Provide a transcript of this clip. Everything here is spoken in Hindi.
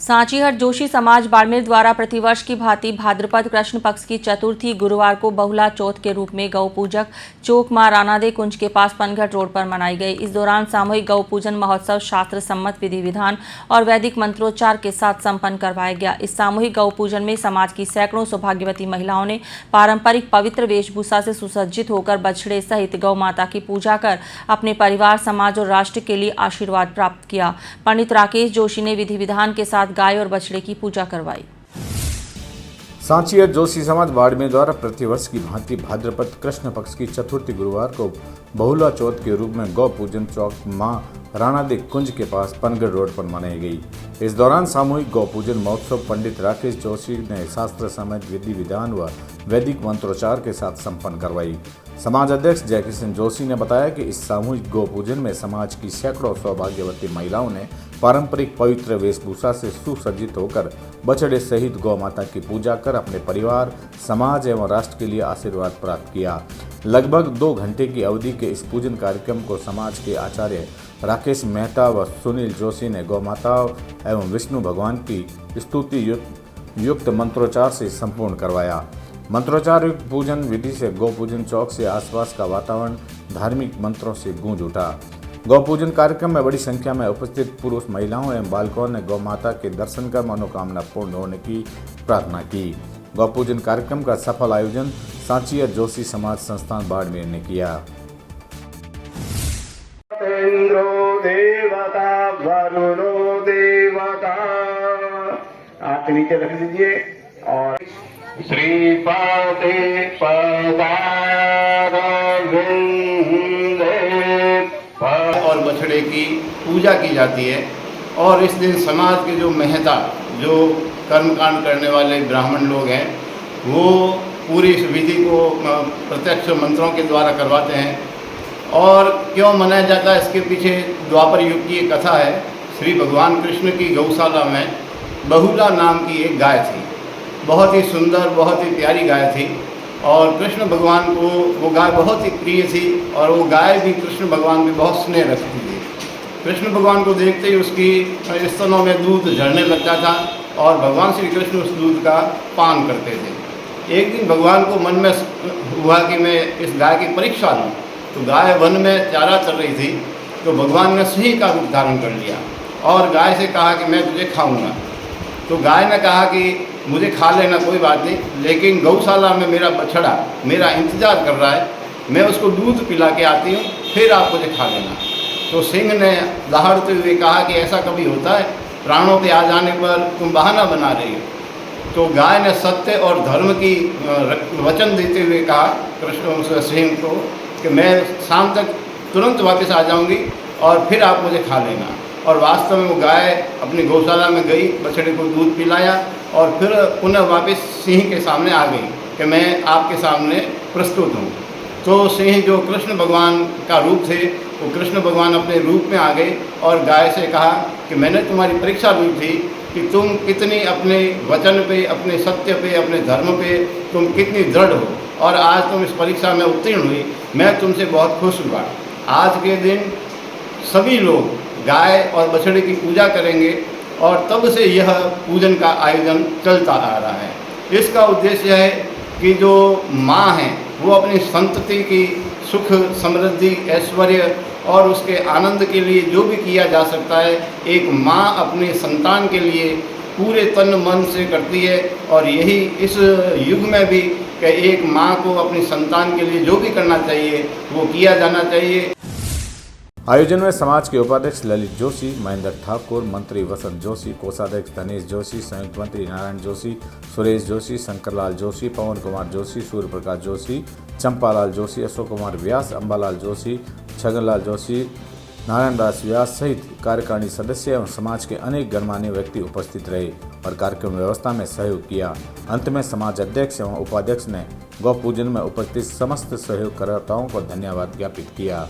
सांचीहट जोशी समाज बाड़मेर द्वारा प्रतिवर्ष की भांति भाद्रपद कृष्ण पक्ष की चतुर्थी गुरुवार को बहुला चौथ के रूप में गौ पूजक चौक मां रानादे कुंज के पास पनघट रोड पर मनाई गई। इस दौरान सामूहिक गौ पूजन महोत्सव शास्त्र सम्मत विधि विधान और वैदिक मंत्रोच्चार के साथ संपन्न करवाया गया। इस सामूहिक गौ पूजन में समाज की सैकड़ों सौभाग्यवती महिलाओं ने पारंपरिक पवित्र वेशभूषा से सुसज्जित होकर बछड़े सहित गौ माता की पूजा कर अपने परिवार, समाज और राष्ट्र के लिए आशीर्वाद प्राप्त किया। पंडित राकेश जोशी ने विधि विधान के साथ गाय और बछड़े की पूजा करवाई। सांचीहट जोशी समाज बाड़मेर द्वारा प्रतिवर्ष की भांति भाद्रपद कृष्ण पक्ष की चतुर्थी गुरुवार को बहुला चौथ के रूप में गौ पूजन चौक मां रानादे कुंज के पास पनघट रोड पर मनाई गई। इस दौरान सामूहिक गौ पूजन महोत्सव पंडित राकेश जोशी ने शास्त्र समेत विधि विधान व वैदिक मंत्रोच्चार के साथ संपन्न करवाई। समाज अध्यक्ष जयकिशन जोशी ने बताया कि इस सामूहिक गौ पूजन में समाज की सैकड़ों सौभाग्यवती महिलाओं ने पारंपरिक पवित्र वेशभूषा से सुसज्जित होकर बछड़े सहित गौ माता की पूजा कर अपने परिवार, समाज एवं राष्ट्र के लिए आशीर्वाद प्राप्त किया। लगभग 2 घंटे की अवधि के इस पूजन कार्यक्रम को समाज के आचार्य राकेश मेहता व सुनील जोशी ने गौ माता एवं विष्णु भगवान की स्तुति युक्त मंत्रोच्चार से संपूर्ण करवाया। मंत्रोच्चार युक्त पूजन विधि से गौ पूजन चौक से आसपास का वातावरण धार्मिक मंत्रों से गूंज उठा। गौ पूजन कार्यक्रम में बड़ी संख्या में उपस्थित पुरुष, महिलाओं एवं बालकों ने गौ माता के दर्शन कर मनोकामना पूर्ण होने की प्रार्थना की। गौ पूजन कार्यक्रम का सफल आयोजन सांचीहट जोशी समाज संस्थान बाड़मेर ने किया। इंद्रो देवता वरुणो देवता, हाथ नीचे रख दीजिए और श्रीपादे और बछड़े की पूजा की जाती है। और इस दिन समाज के जो महता, जो कर्मकांड करने वाले ब्राह्मण लोग हैं, वो पूरी इस विधि को प्रत्यक्ष मंत्रों के द्वारा करवाते हैं। और क्यों मनाया जाता है, इसके पीछे द्वापर युग की एक कथा है। श्री भगवान कृष्ण की गौशाला में बहुला नाम की एक गाय थी। बहुत ही सुंदर, बहुत ही प्यारी गाय थी और कृष्ण भगवान को वो गाय बहुत ही प्रिय थी और वो गाय भी कृष्ण भगवान में बहुत स्नेह रखती थी। कृष्ण भगवान को देखते ही उसकी स्तनों में दूध झरने लगता था और भगवान श्री कृष्ण उस दूध का पान करते थे। एक दिन भगवान को मन में हुआ कि मैं इस गाय की परीक्षा लूँ, तो गाय वन में चारा चल रही थी, तो भगवान ने सिंह का रूप धारण कर लिया और गाय से कहा कि मैं तुझे खाऊंगा। तो गाय ने कहा कि मुझे खा लेना, कोई बात नहीं, लेकिन गौशाला में मेरा बछड़ा मेरा इंतज़ार कर रहा है, मैं उसको दूध पिला के आती हूँ, फिर आप मुझे खा लेना। तो सिंह ने दहाड़ते हुए कहा कि ऐसा कभी होता है, प्राणों के आ जाने पर तुम बहाना बना रही हो। तो गाय ने सत्य और धर्म की वचन देते हुए कहा कृष्ण सिंह को कि मैं शाम तक तुरंत वापस आ जाऊंगी और फिर आप मुझे खा लेना। और वास्तव में वो गाय अपनी गौशाला में गई, बछड़े को दूध पिलाया और फिर पुनः वापस सिंह के सामने आ गई कि मैं आपके सामने प्रस्तुत हूँ। तो सिंह जो कृष्ण भगवान का रूप थे, वो कृष्ण भगवान अपने रूप में आ गए और गाय से कहा कि मैंने तुम्हारी परीक्षा ली थी कि तुम कितनी अपने वचन पे, अपने सत्य पे, अपने धर्म पे तुम कितनी दृढ़ हो और आज तुम इस परीक्षा में उत्तीर्ण हुई। मैं तुमसे बहुत खुश हुआ। आज के दिन सभी लोग गाय और बछड़े की पूजा करेंगे और तब से यह पूजन का आयोजन चलता आ रहा है। इसका उद्देश्य है कि जो माँ हैं वो अपनी संतति की सुख, समृद्धि, ऐश्वर्य और उसके आनंद के लिए जो भी किया जा सकता है, एक माँ अपने संतान के लिए पूरे तन मन से करती है। और यही इस युग में भी कि एक माँ को अपनी संतान के लिए जो भी करना चाहिए वो किया जाना चाहिए। आयोजन में समाज के उपाध्यक्ष ललित जोशी, महेंद्र ठाकुर, मंत्री वसंत जोशी, कोषाध्यक्ष धनेश जोशी, संयुक्त मंत्री नारायण जोशी, सुरेश जोशी, शंकरलाल जोशी, पवन कुमार जोशी, सूर्य प्रकाश जोशी, चंपालाल जोशी, अशोक कुमार व्यास, अंबालाल जोशी, छगनलाल जोशी, नारायण दास व्यास सहित कार्यकारिणी सदस्य एवं समाज के अनेक गणमान्य व्यक्ति उपस्थित रहे और कार्यक्रम व्यवस्था में सहयोग किया। अंत में समाज अध्यक्ष एवं उपाध्यक्ष ने गौ पूजन में उपस्थित समस्त सहयोगकर्ताओं को धन्यवाद ज्ञापित किया।